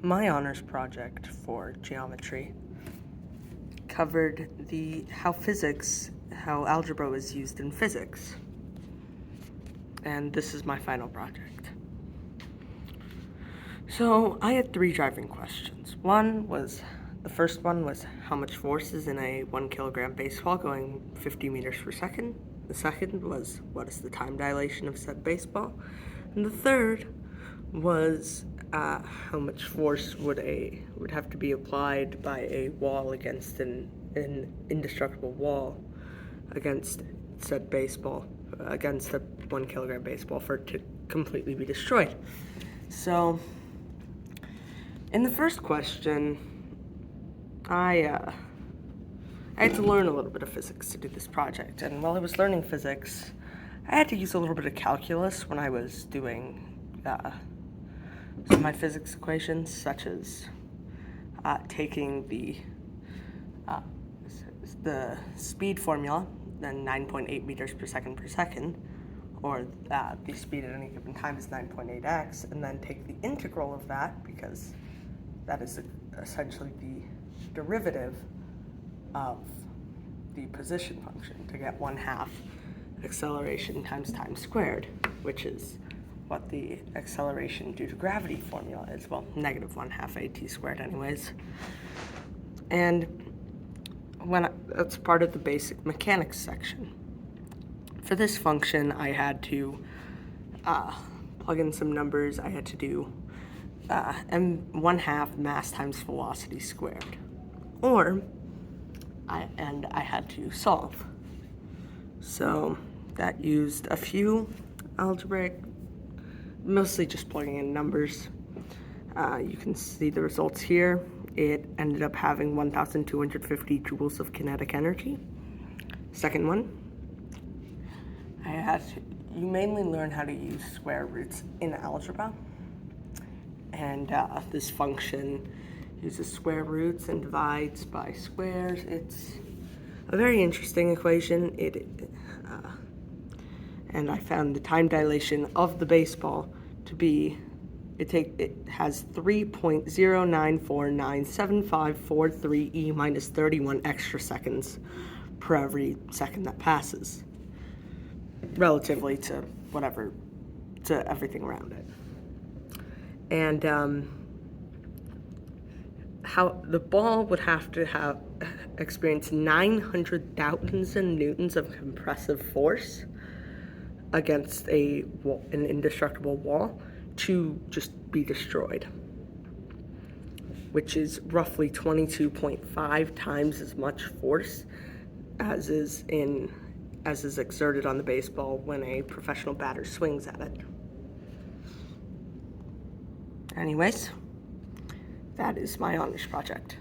My honors project for geometry covered how algebra was used in physics. And this is my final project. So I had 3 driving questions. The first one was how much force is in a 1 kilogram baseball going 50 meters per second. The second was what is the time dilation of said baseball. And the third was how much force would have to be applied by a wall against an indestructible wall against said baseball, against the 1 kilogram baseball for it to completely be destroyed. So, in the first question, I had to learn a little bit of physics to do this project, and while I was learning physics, I had to use a little bit of calculus when I was doing some of my physics equations, such as taking the speed formula, then 9.8 meters per second, or the speed at any given time is 9.8x, and then take the integral of that, because that is essentially the derivative of the position function, to get 1/2 acceleration times time squared, which is what the acceleration due to gravity formula is. Well, negative 1/2 at squared anyways. And that's part of the basic mechanics section. For this function, I had to plug in some numbers. I had to do m1/2 mass times velocity squared, and I had to solve. So that used a few algebraic, mostly just plugging in numbers. You can see the results here. It ended up having 1,250 joules of kinetic energy. Second one, you mainly learn how to use square roots in algebra. And this function uses square roots and divides by squares. It's a very interesting equation. And I found the time dilation of the baseball to be, it has 3.0949754 e minus 31 extra seconds per every second that passes, relatively to everything around it. And how the ball would have to have experienced 900,000 newtons of compressive force against an indestructible wall to just be destroyed, which is roughly 22.5 times as much force as is exerted on the baseball when a professional batter swings at it. Anyways, that is my honors project.